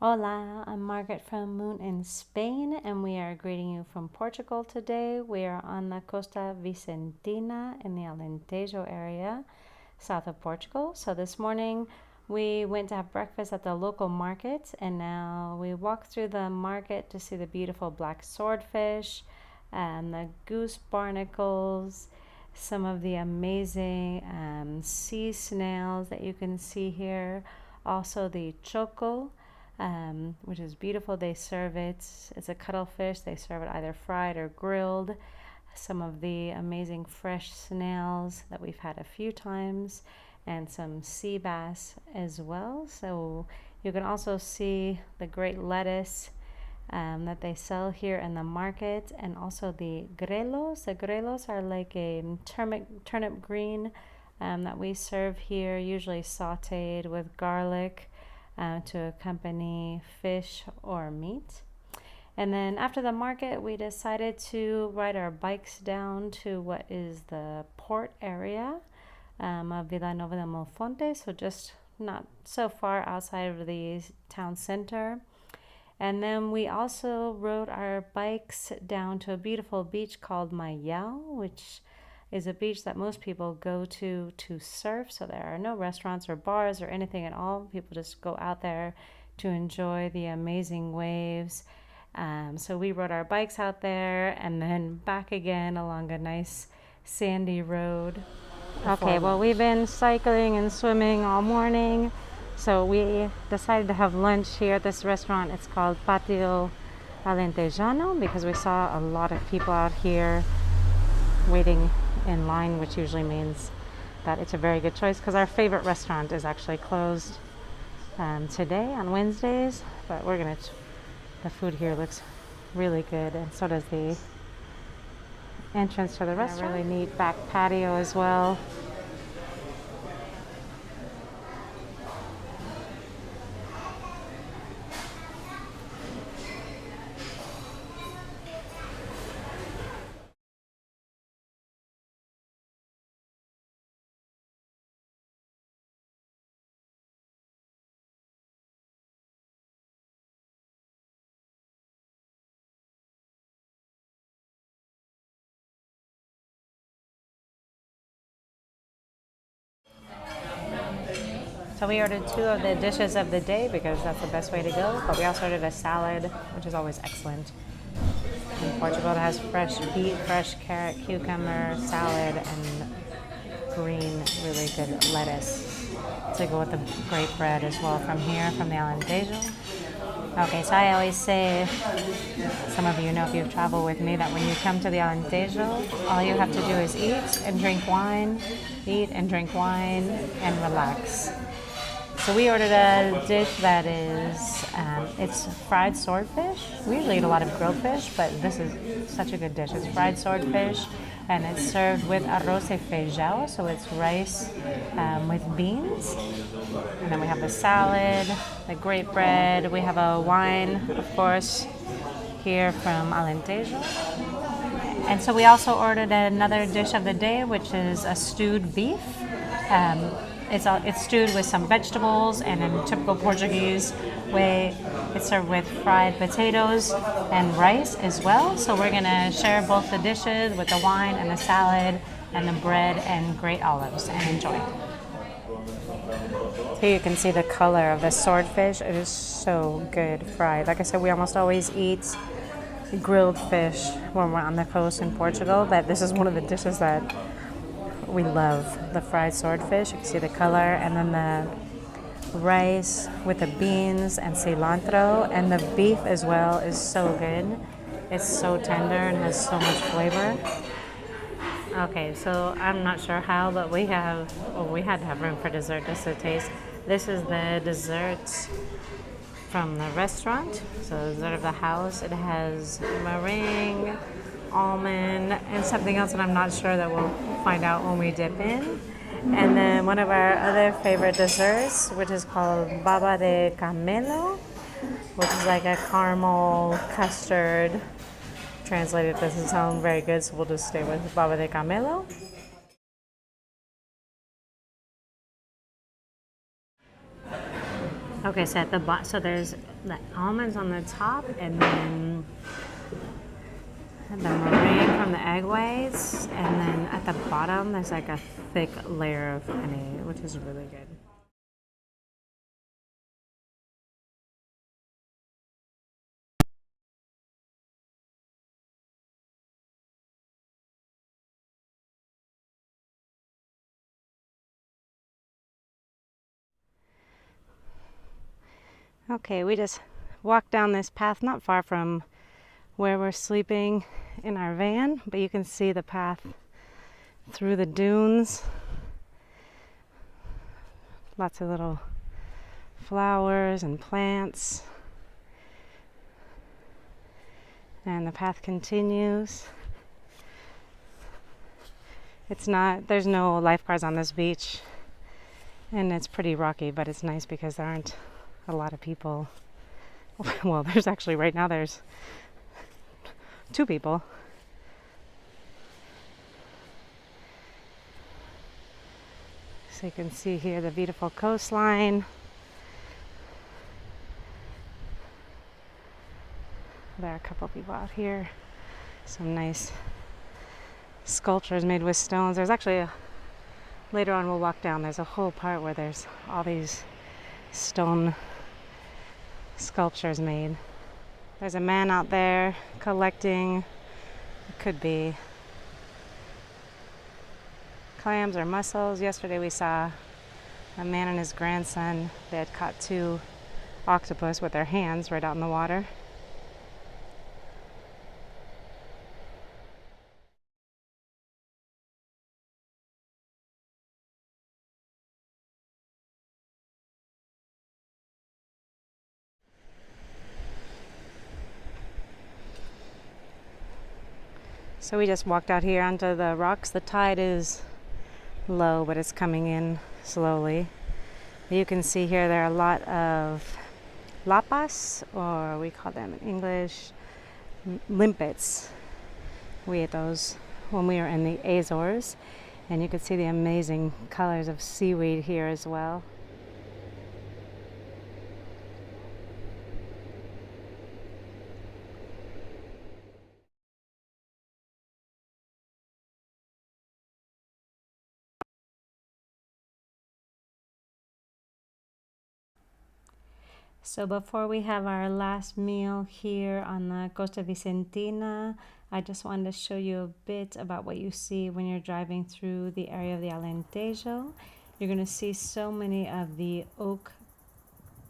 Hola, I'm Margaret from Moon in Spain, and we are greeting you from Portugal today. We are on the Costa Vicentina in the Alentejo area, south of Portugal. So this morning we went to have breakfast at the local market, and now we walk through the market to see the beautiful black swordfish and the goose barnacles, some of the amazing sea snails that you can see here, also the choco, which is beautiful. They serve it, it's a cuttlefish. They serve it either fried or grilled. Some of the amazing fresh snails that we've had a few times, and some sea bass as well. So you can also see the great lettuce that they sell here in the market, and also the grelos. The grelos are like a turnip green that we serve here, usually sauteed with garlic to accompany fish or meat. And then after the market, we decided to ride our bikes down to what is the port area of Vila Nova de Milfontes, so just not so far outside of the town center. And then we also rode our bikes down to a beautiful beach called Mayao, which is a beach that most people go to surf. So there are no restaurants or bars or anything at all. People just go out there to enjoy the amazing waves. So we rode our bikes out there and then back again along a nice sandy road. Okay, well, we've been cycling and swimming all morning. So we decided to have lunch here at this restaurant. It's called Patio Alentejano because we saw a lot of people out here waiting in line, which usually means that it's a very good choice because our favorite restaurant is actually closed today on Wednesdays. But the food here looks really good, and so does the entrance to the restaurant. A really neat back patio as well. So we ordered 2 of the dishes of the day because that's the best way to go, but we also ordered a salad, which is always excellent. In Portugal, it has fresh beet, fresh carrot, cucumber, salad, and green, really good lettuce to go with the great bread as well from here, from the Alentejo. Okay, so I always say, some of you know if you've traveled with me, that when you come to the Alentejo, all you have to do is eat and drink wine, and relax. So we ordered a dish that is, it's fried swordfish. We usually eat a lot of grilled fish, but this is such a good dish. It's fried swordfish, and it's served with arroz e feijão, so it's rice with beans. And then we have the salad, the great bread. We have a wine, of course, here from Alentejo. And so we also ordered another dish of the day, which is a stewed beef. It's stewed with some vegetables, and in typical Portuguese way, it's served with fried potatoes and rice as well. So we're gonna share both the dishes with the wine and the salad and the bread and great olives and enjoy. Here you can see the color of the swordfish. It is so good fried. Like I said, we almost always eat grilled fish when we're on the coast in Portugal, but this is one of the dishes that we love, the fried swordfish. You can see the color, and then the rice with the beans and cilantro, and the beef as well is so good. It's so tender and has so much flavor. Okay, so I'm not sure how, but we had to have room for dessert just to taste. This is the dessert from the restaurant, so the dessert of the house. It has meringue, almond, and something else that I'm not sure, that we'll find out when we dip in. And then one of our other favorite desserts, which is called baba de camelo, which is like a caramel custard. Translated doesn't sound very good, so we'll just stay with baba de camelo. Okay, so at the bottom, so there's the almonds on the top, and then the meringue from the egg whites, and then at the bottom there's like a thick layer of honey, which is really good. Okay, we just walked down this path not far from where we're sleeping in our van, but you can see the path through the dunes. Lots of little flowers and plants. And the path continues. There's no lifeguards on this beach, and it's pretty rocky, but it's nice because there aren't a lot of people. Well, there's actually right now there's 2 people. So you can see here the beautiful coastline. There are a couple people out here. Some nice sculptures made with stones. There's actually later on we'll walk down. There's a whole part where there's all these stone sculptures made. There's a man out there collecting, it could be clams or mussels. Yesterday we saw a man and his grandson. They had caught 2 octopus with their hands right out in the water. So we just walked out here onto the rocks. The tide is low, but it's coming in slowly. You can see here there are a lot of lapas, or we call them in English limpets. We ate those when we were in the Azores, and you can see the amazing colors of seaweed here as well. So before we have our last meal here on the Costa Vicentina, I just wanted to show you a bit about what you see when you're driving through the area of the Alentejo. You're going to see so many of the oak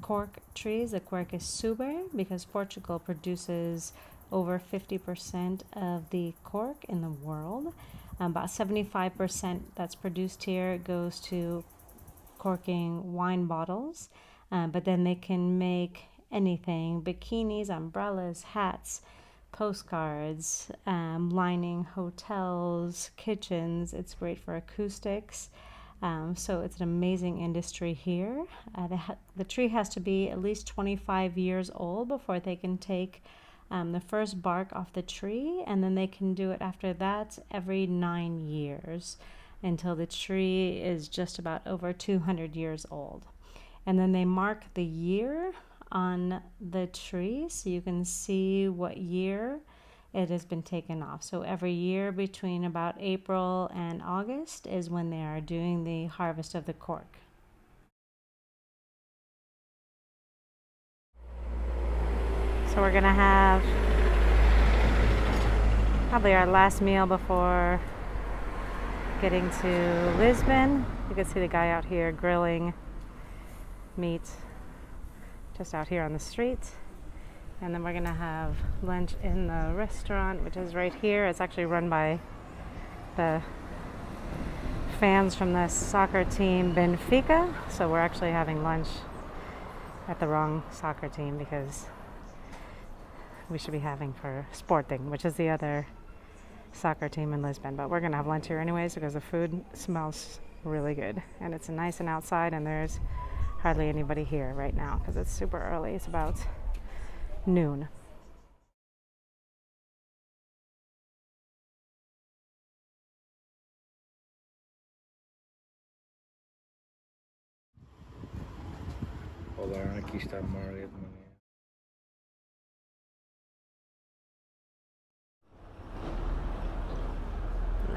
cork trees. The cork is suber because Portugal produces over 50% of the cork in the world. About 75% that's produced here goes to corking wine bottles. But then they can make anything: bikinis, umbrellas, hats, postcards, lining hotels, kitchens. It's great for acoustics. So it's an amazing industry here. The tree has to be at least 25 years old before they can take the first bark off the tree, and then they can do it after that every 9 years until the tree is just about over 200 years old. And then they mark the year on the tree so you can see what year it has been taken off. So every year between about April and August is when they are doing the harvest of the cork. So we're gonna have probably our last meal before getting to Lisbon. You can see the guy out here grilling meat just out here on the street. And then we're gonna have lunch in the restaurant, which is right here. It's actually run by the fans from the soccer team Benfica. So we're actually having lunch at the wrong soccer team because we should be having for Sporting, which is the other soccer team in Lisbon. But we're gonna have lunch here anyways because the food smells really good. And it's nice and outside, and there's hardly anybody here right now because it's super early. It's about noon. falar. Aqui está a Margaret.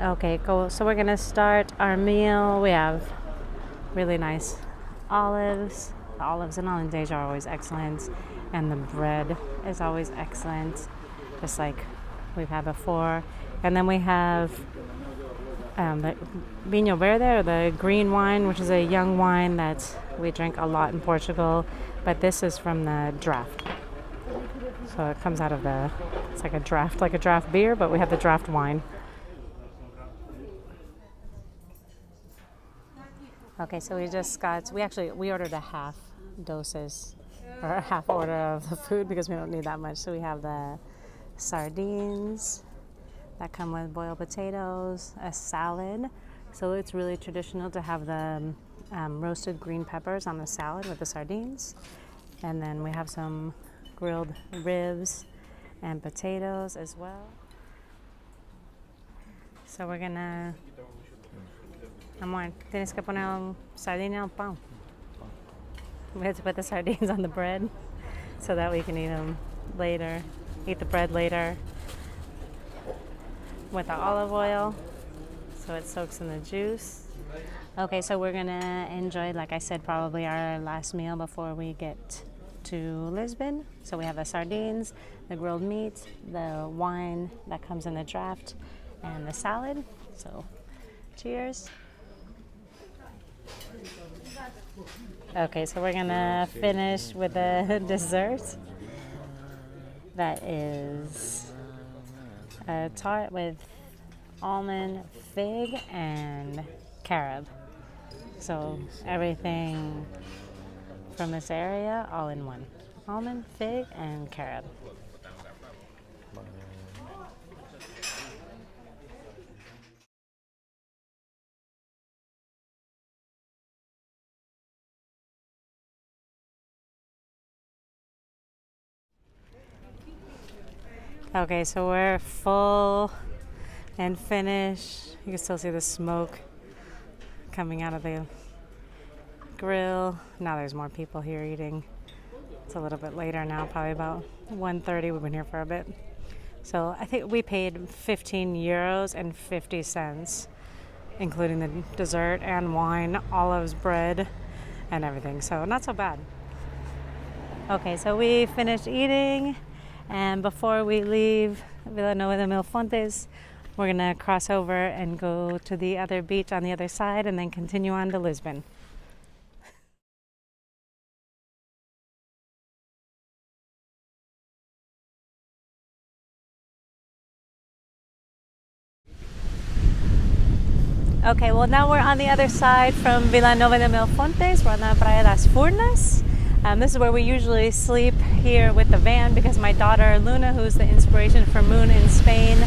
Okay, cool. So we're gonna start our meal. We have really nice olives. The olives in Alentejo are always excellent, and the bread is always excellent, just like we've had before. And then we have the Vinho Verde, or the green wine, which is a young wine that we drink a lot in Portugal, but this is from the draft. So it comes out of it's like a draft beer, but we have the draft wine. Okay, so we ordered a half doses, or a half order of the food because we don't need that much. So we have the sardines that come with boiled potatoes, a salad. So it's really traditional to have the roasted green peppers on the salad with the sardines. And then we have some grilled ribs and potatoes as well. So we're gonna... Amor, tienes que poner sardina al pan. We have to put the sardines on the bread so that we can eat them later. Eat the bread later with the olive oil so it soaks in the juice. Okay, so we're gonna enjoy, like I said, probably our last meal before we get to Lisbon. So we have the sardines, the grilled meat, the wine that comes in the draft, and the salad. So cheers. Okay, so we're gonna finish with the dessert. That is a tart with almond, fig, and carob. So everything from this area all in one. Almond, fig, and carob. Okay, so we're full and finished. You can still see the smoke coming out of the grill. Now there's more people here eating. It's a little bit later now, probably about 1:30. We've been here for a bit. So I think we paid 15 euros and 50 cents, including the dessert and wine, olives, bread, and everything. So not so bad. Okay, so we finished eating. And before we leave Vila Nova de Milfontes, we're going to cross over and go to the other beach on the other side and then continue on to Lisbon. Okay, well now we're on the other side from Vila Nova de Milfontes. We're on the Praia das Furnas. This is where we usually sleep here with the van because my daughter Luna, who's the inspiration for Moon in Spain,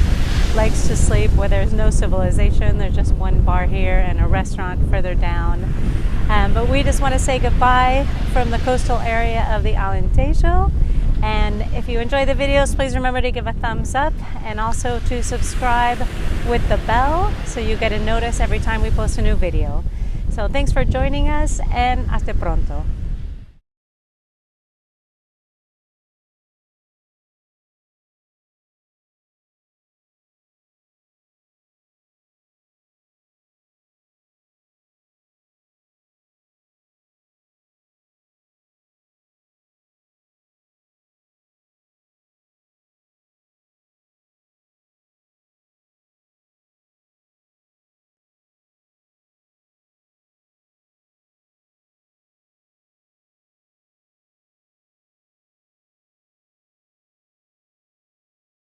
likes to sleep where there's no civilization. There's just one bar here and a restaurant further down. But we just want to say goodbye from the coastal area of the Alentejo. And if you enjoy the videos, please remember to give a thumbs up and also to subscribe with the bell so you get a notice every time we post a new video. So thanks for joining us, and hasta pronto.